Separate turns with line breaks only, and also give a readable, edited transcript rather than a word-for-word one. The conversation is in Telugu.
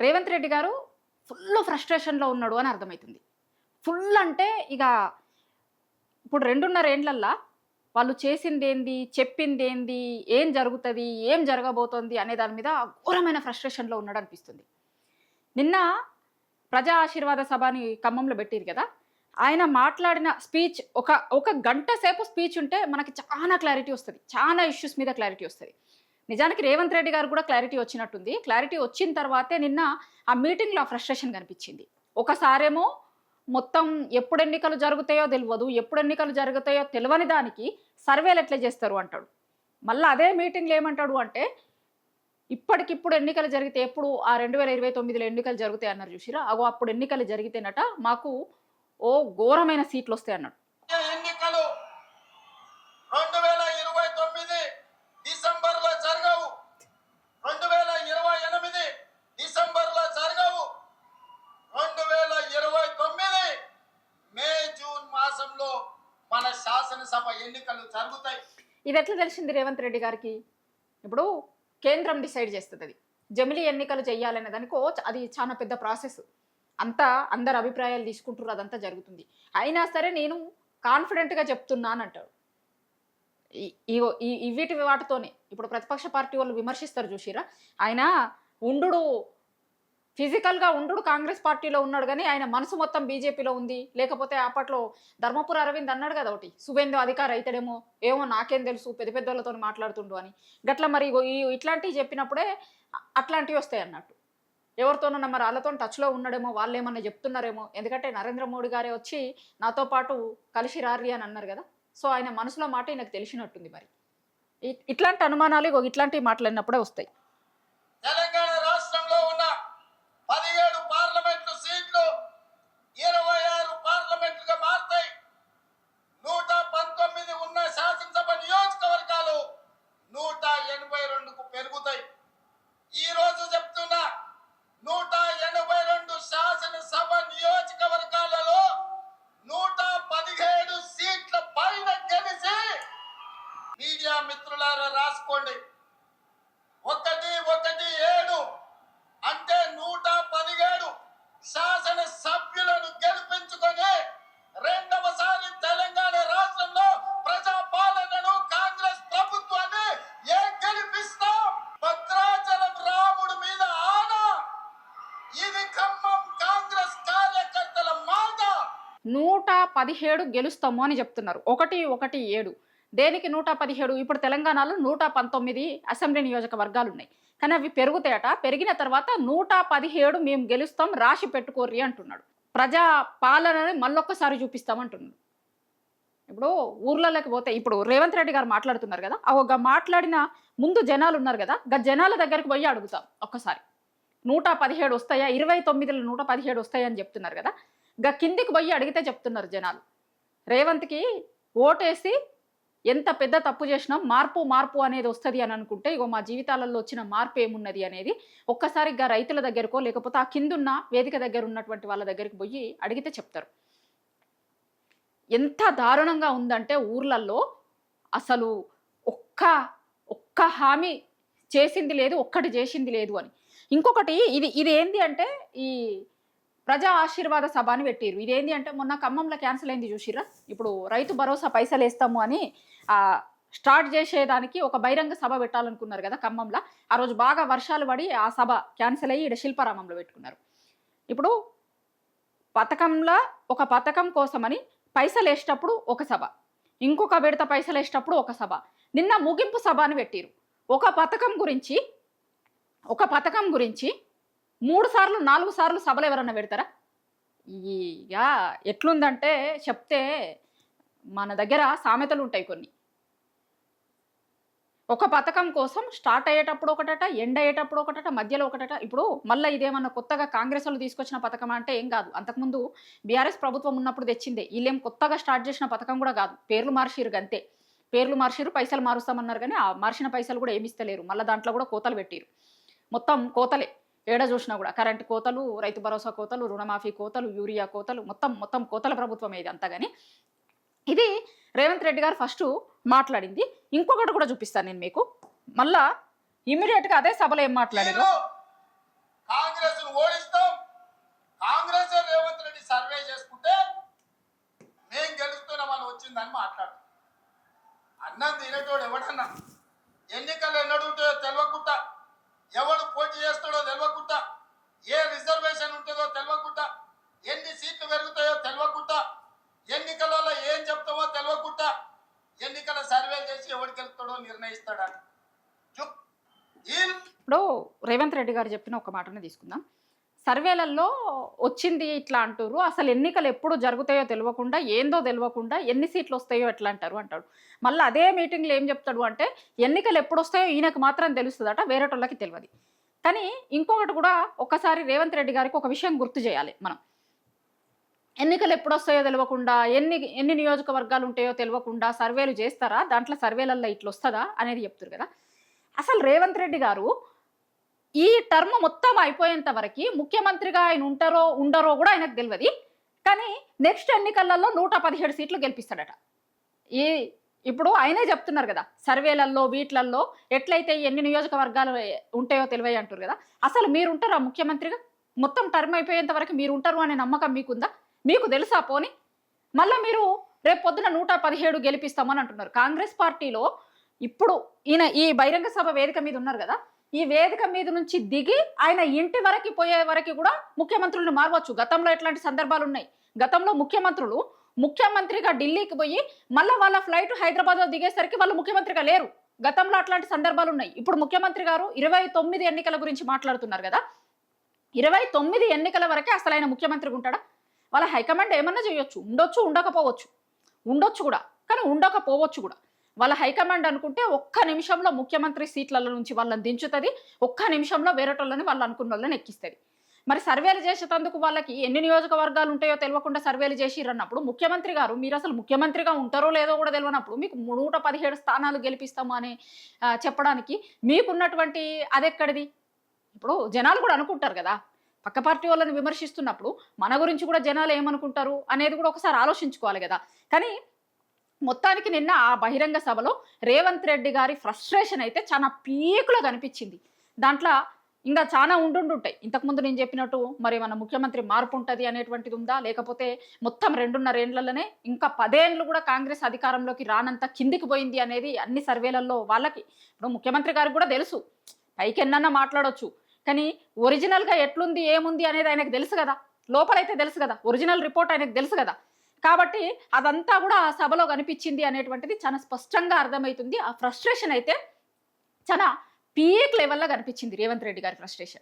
రేవంత్ రెడ్డి గారు ఫుల్ ఫ్రస్ట్రేషన్లో ఉన్నాడు అని అర్థమవుతుంది. ఫుల్ అంటే ఇక ఇప్పుడు 2.5 ఏండ్లల్లా వాళ్ళు చేసిందేంది, చెప్పిందేంది, ఏం జరుగుతుంది, ఏం జరగబోతోంది అనే దాని మీద ఘోరమైన ఫ్రస్ట్రేషన్లో ఉన్నాడు అనిపిస్తుంది. నిన్న ప్రజా ఆశీర్వాద సభ అని ఖమ్మంలో పెట్టిరు కదా, ఆయన మాట్లాడిన స్పీచ్ ఒక గంట సేపు స్పీచ్ ఉంటే మనకి చాలా క్లారిటీ వస్తుంది, చాలా ఇష్యూస్ మీద క్లారిటీ వస్తుంది. నిజానికి రేవంత్ రెడ్డి గారు కూడా క్లారిటీ వచ్చినట్టుంది. క్లారిటీ వచ్చిన తర్వాతే నిన్న ఆ మీటింగ్లో ఆ ఫ్రస్ట్రేషన్ కనిపించింది. ఒకసారేమో మొత్తం ఎప్పుడు ఎన్నికలు జరుగుతాయో తెలియదు, ఎప్పుడు ఎన్నికలు జరుగుతాయో తెలియని దానికి సర్వేలు ఎట్లా చేస్తారు అంటాడు. మళ్ళీ అదే మీటింగ్లో ఏమంటాడు అంటే ఇప్పటికిప్పుడు ఎన్నికలు జరిగితే ఎప్పుడు ఆ 2029లో ఎన్నికలు జరుగుతాయి అన్నారు చూసిరా, అగో అప్పుడు ఎన్నికలు జరిగితేనట మాకు ఓ ఘోరమైన సీట్లు వస్తాయి అన్నాడు.
ఎన్నికలు 2029 డిసెంబర్లో జరగవు, 2028 డిసెంబర్లో జరగవు, 2029 మే జూన్ మాసంలో మన శాసనసభ ఎన్నికలు జరుగుతాయి.
ఇది ఎట్లా తెలిసింది రేవంత్ రెడ్డి గారికి? ఇప్పుడు కేంద్రం డిసైడ్ చేస్తుంది. అది జమిలీ ఎన్నికలు చేయాలనే దానికో అది చాలా పెద్ద ప్రాసెస్. అంతా అందరు అభిప్రాయాలు తీసుకుంటారు, అదంతా జరుగుతుంది. అయినా సరే నేను కాన్ఫిడెంట్గా చెప్తున్నాను అంటాడు. వీటి వాటితోనే ఇప్పుడు ప్రతిపక్ష పార్టీ వాళ్ళు విమర్శిస్తారు చూసిరా, ఆయన ఉండు ఫిజికల్గా ఉండు కాంగ్రెస్ పార్టీలో ఉన్నాడు కానీ ఆయన మనసు మొత్తం బీజేపీలో ఉంది. లేకపోతే అప్పట్లో ధర్మపుర అరవింద్ అన్నాడు కదా ఒకటి, సువేందు అధికార అయితేడేమో ఏమో నాకేం తెలుసు పెద్ద పెద్దోళ్ళతో మాట్లాడుతుండు అని. గట్ల మరి ఇట్లాంటివి చెప్పినప్పుడే అట్లాంటివి వస్తాయి అన్నట్టు. ఎవరితోనన్నా మరి వాళ్ళతో టచ్లో ఉన్నాడేమో, వాళ్ళు ఏమన్నా చెప్తున్నారేమో. ఎందుకంటే నరేంద్ర మోడీ గారే వచ్చి నాతో పాటు కలిసి రారి అని అన్నారు కదా. సో ఆయన మనసులో మాట నాకు తెలిసినట్టుంది. మరి ఇట్లాంటి అనుమానాలు ఇట్లాంటివి మాట్లాడినప్పుడే వస్తాయి.
తెలంగాణ రాష్ట్రంలో ఉన్న 17 పార్లమెంటు సీట్లు 26 పార్లమెంట్లుగా మారుతాయి. 119 ఉన్న శాసనసభ నియోజకవర్గాలు 182కు పెరుగుతాయి. ఈ రోజు చెప్తున్నా 182 శాసనసభ నియోజకవర్గాలలో 117 సీట్ల పైన గెలిచి మీడియా మిత్రులారా రాసుకోండి, 117 అంటే 117 శాసన సభ్యులను గెలిపించుకొని రెండవసారి తెలంగాణ రాష్ట్రంలో ప్రజాపాలనను కాంగ్రెస్ ప్రభుత్వాన్ని గెలిపిస్తాం. భద్రాచలం రాముడి మీద ఆనా, ఇది ఖమ్మం కాంగ్రెస్ కార్యకర్తల మాట.
117 గెలుస్తాము అని చెప్తున్నారు. 117 దేనికి 117? ఇప్పుడు తెలంగాణలో 119 అసెంబ్లీ నియోజకవర్గాలు ఉన్నాయి, కానీ అవి పెరుగుతాయట. పెరిగిన తర్వాత 117 మేము గెలుస్తాం రాసి పెట్టుకోర్రి అంటున్నాడు. ప్రజా పాలనని మళ్ళొక్కసారి చూపిస్తామంటున్నాడు. ఇప్పుడు ఊర్లలోకి పోతే ఇప్పుడు రేవంత్ రెడ్డి గారు మాట్లాడుతున్నారు కదా, ఒక మాట్లాడిన ముందు జనాలు ఉన్నారు కదా, జనాల దగ్గరికి పోయి అడుగుతాం ఒక్కసారి 117 వస్తాయా, 29లో 117 వస్తాయని చెప్తున్నారు కదా. కిందికి పోయి అడిగితే చెప్తున్నారు జనాలు రేవంత్కి ఓటేసి ఎంత పెద్ద తప్పు చేసినా మార్పు అనేది వస్తుంది అని అనుకుంటే ఇగో మా జీవితాలలో వచ్చిన మార్పు ఏమున్నది అనేది ఒక్కసారి రైతుల దగ్గరకో లేకపోతే ఆ కిందున్న వేదిక దగ్గర ఉన్నటువంటి వాళ్ళ దగ్గరికి పోయి అడిగితే చెప్తారు. ఎంత దారుణంగా ఉందంటే ఊర్లలో అసలు ఒక్క హామీ చేసింది లేదు, ఒక్కటి చేసింది లేదు అని. ఇంకొకటి ఇది ఏంది అంటే ఈ ప్రజా ఆశీర్వాద సభ అని పెట్టిరు. ఇదేంటి అంటే మొన్న ఖమ్మంలో క్యాన్సిల్ అయింది చూసిరా. ఇప్పుడు రైతు భరోసా పైసలు వేస్తాము అని స్టార్ట్ చేసేదానికి ఒక బహిరంగ సభ పెట్టాలనుకున్నారు కదా ఖమ్మంలో. ఆ రోజు బాగా వర్షాలు పడి ఆ సభ క్యాన్సిల్ అయ్యి ఇక్కడ శిల్పారామంలో పెట్టుకున్నారు. ఇప్పుడు ఒక పథకం కోసమని పైసలు వేసేటప్పుడు ఒక సభ, ఇంకొక విడత పైసలు వేసేటప్పుడు ఒక సభ, నిన్న ముగింపు సభ అని పెట్టిరు. ఒక పథకం గురించి 3 సార్లు 4 సార్లు సభలు ఎవరన్నా పెడతారా? ఇక ఎట్లుందంటే చెప్తే మన దగ్గర సామెతలు ఉంటాయి కొన్ని. ఒక పథకం కోసం స్టార్ట్ అయ్యేటప్పుడు ఒకటట, ఎండ్ అయ్యేటప్పుడు ఒకటట, మధ్యలో ఒకటట. ఇప్పుడు మళ్ళీ ఇదేమన్నా కొత్తగా కాంగ్రెస్ వాళ్ళు తీసుకొచ్చిన పథకం అంటే ఏం కాదు. అంతకుముందు బీఆర్ఎస్ ప్రభుత్వం ఉన్నప్పుడు తెచ్చిందే. వీళ్ళేం కొత్తగా స్టార్ట్ చేసిన పథకం కూడా కాదు. పేర్లు మార్చిరు అంతే. పేర్లు మార్చిరు, పైసలు మారుస్తామన్నారు కానీ ఆ మార్చిన పైసలు కూడా ఏమి ఇస్తలేరు. మళ్ళీ దాంట్లో కూడా కోతలు పెట్టిరు. మొత్తం కోతలే ఏడ చూసినా కూడా. కరెంటు కోతలు, రైతు భరోసా కోతలు, రుణమాఫీ కోతలు, యూరియా కోతలు, మొత్తం కోతల ప్రభుత్వం ఇది అంతా. కానీ ఇది రేవంత్ రెడ్డి గారు ఫస్ట్ మాట్లాడింది. ఇంకొకటి కూడా చూపిస్తాను నేను మీకు. మళ్ళా ఇమీడియట్గా అదే సభలో ఏం మాట్లాడారు.
కాంగ్రెస్ ఓడిస్తాం, కాంగ్రెస్ రేవంత్ రెడ్డి సర్వే చేసుకుంటే మేం గెలుస్తున్నామని వచ్చిందని మాట్లాడు. అన్నం తినేటోడు ఎవడన్నా ఎన్నికలు ఎన్నడు ఉంటాయో తెలియకుండా, ఎవడు పోటీ చేస్తాడో తెలియకుండా, ఏ రిజర్వేషన్ ఉంటుందో తెలియకుండా, ఎన్ని సీట్లు పెరుగుతాయో తెలియకుండా, ఎన్నికలలో ఏం చెప్తామో తెలియకుండా ఎన్నికల సర్వే చేసి ఎవడు గెలుస్తాడో నిర్ణయిస్తాడా?
ఇప్పుడు రేవంత్ రెడ్డి గారు చెప్పిన ఒక మాటనే తీసుకుందాం. సర్వేలలో వచ్చింది ఇట్లా అంటారు, అసలు ఎన్నికలు ఎప్పుడు జరుగుతాయో తెలియకుండా, ఏందో తెలియకుండా ఎన్ని సీట్లు వస్తాయో ఎట్లా అంటారు అంటాడు. మళ్ళీ అదే మీటింగ్లో ఏం చెప్తాడు అంటే ఎన్నికలు ఎప్పుడు వస్తాయో ఈయనకు మాత్రం తెలుస్తుందట, వేరేటోళ్ళకి తెలియదు. కానీ ఇంకొకటి కూడా ఒక్కసారి రేవంత్ రెడ్డి గారికి ఒక విషయం గుర్తు చేయాలి మనం. ఎన్నికలు ఎప్పుడు వస్తాయో తెలియకుండా, ఎన్ని నియోజకవర్గాలు ఉంటాయో తెలియకుండా సర్వేలు చేస్తారా, దాంట్లో సర్వేలల్లో ఇట్లా వస్తుందా అనేది చెప్తారు కదా. అసలు రేవంత్ రెడ్డి గారు ఈ టర్మ్ మొత్తం అయిపోయేంత వరకు ముఖ్యమంత్రిగా ఆయన ఉంటారో ఉండరో కూడా ఆయనకు తెలియదు. కానీ నెక్స్ట్ ఎన్నికలలో 117 సీట్లు గెలిపిస్తాడట. ఇప్పుడు ఆయనే చెప్తున్నారు కదా, సర్వేలల్లో వీటిలల్లో ఎట్లయితే ఎన్ని నియోజకవర్గాలు ఉంటాయో తెలివై అంటారు కదా. అసలు మీరు ఉంటారా ముఖ్యమంత్రిగా? మొత్తం టర్మ్ అయిపోయేంత వరకు మీరు ఉంటారు అనే నమ్మకం మీకుందా? మీకు తెలుసా? పోని మళ్ళీ మీరు రేపు పొద్దున 117 గెలిపిస్తామని అంటున్నారు. కాంగ్రెస్ పార్టీలో ఇప్పుడు ఈయన ఈ బహిరంగ సభ వేదిక మీద ఉన్నారు కదా, ఈ వేదిక మీద నుంచి దిగి ఆయన ఇంటి వరకు పోయే వరకు కూడా ముఖ్యమంత్రులను మారవచ్చు. గతంలో ఎట్లాంటి సందర్భాలు ఉన్నాయి. గతంలో ముఖ్యమంత్రిగా ఢిల్లీకి పోయి మళ్ళీ వాళ్ళ ఫ్లైట్ హైదరాబాద్లో దిగేసరికి వాళ్ళు ముఖ్యమంత్రిగా లేరు. గతంలో అట్లాంటి సందర్భాలు ఉన్నాయి. ఇప్పుడు ముఖ్యమంత్రి గారు 29 ఎన్నికల గురించి మాట్లాడుతున్నారు కదా. 29 ఎన్నికల వరకే అసలు ఆయన ముఖ్యమంత్రిగా ఉంటాడా? వాళ్ళ హైకమాండ్ ఏమన్నా చేయొచ్చు, ఉండొచ్చు, ఉండకపోవచ్చు, ఉండొచ్చు కూడా, కానీ ఉండకపోవచ్చు కూడా. వాళ్ళ హైకమాండ్ అనుకుంటే ఒక్క నిమిషంలో ముఖ్యమంత్రి సీట్లలో నుంచి వాళ్ళని దించుతుంది, ఒక్క నిమిషంలో వేరేటోళ్ళని వాళ్ళు అనుకున్న వాళ్ళని ఎక్కిస్తుంది. మరి సర్వేలు చేసేటందుకు వాళ్ళకి ఎన్ని నియోజకవర్గాలు ఉంటాయో తెలియకుండా సర్వేలు చేసిరన్నప్పుడు ముఖ్యమంత్రి గారు మీరు అసలు ముఖ్యమంత్రిగా ఉంటారో లేదో కూడా తెలియనప్పుడు మీకు 117 స్థానాలు గెలిపిస్తాము అని చెప్పడానికి మీకున్నటువంటి అదెక్కడిది? ఇప్పుడు జనాలు కూడా అనుకుంటారు కదా, పక్క పార్టీ వాళ్ళని విమర్శిస్తున్నప్పుడు మన గురించి కూడా జనాలు ఏమనుకుంటారు అనేది కూడా ఒకసారి ఆలోచించుకోవాలి కదా. కానీ మొత్తానికి నిన్న ఆ బహిరంగ సభలో రేవంత్ రెడ్డి గారి ఫ్రస్ట్రేషన్ అయితే చాలా పీకులో కనిపించింది. దాంట్లో ఇంకా చాలా ఉండుంటాయి. ఇంతకుముందు నేను చెప్పినట్టు మరి మన ముఖ్యమంత్రి మార్పు ఉంటుంది అనేటువంటిది ఉందా, లేకపోతే మొత్తం 2.5 ఏళ్లలోనే ఇంకా 10 ఏళ్ళు కూడా కాంగ్రెస్ అధికారంలోకి రానంత కిందికి పోయింది అనేది అన్ని సర్వేలలో వాళ్ళకి. ఇప్పుడు ముఖ్యమంత్రి గారికి కూడా తెలుసు, పైకి ఎన్నన్నా మాట్లాడవచ్చు, కానీ ఒరిజినల్గా ఎట్లుంది ఏముంది అనేది ఆయనకు తెలుసు కదా, లోపలైతే తెలుసు కదా, ఒరిజినల్ రిపోర్ట్ ఆయనకు తెలుసు కదా. కాబట్టి అదంతా కూడా ఆ సభలో కనిపించింది అనేటువంటిది చాలా స్పష్టంగా అర్థమవుతుంది. ఆ ఫ్రస్ట్రేషన్ అయితే చాలా పీక్ లెవెల్లో కనిపించింది రేవంత్ రెడ్డి గారి ఫ్రస్ట్రేషన్.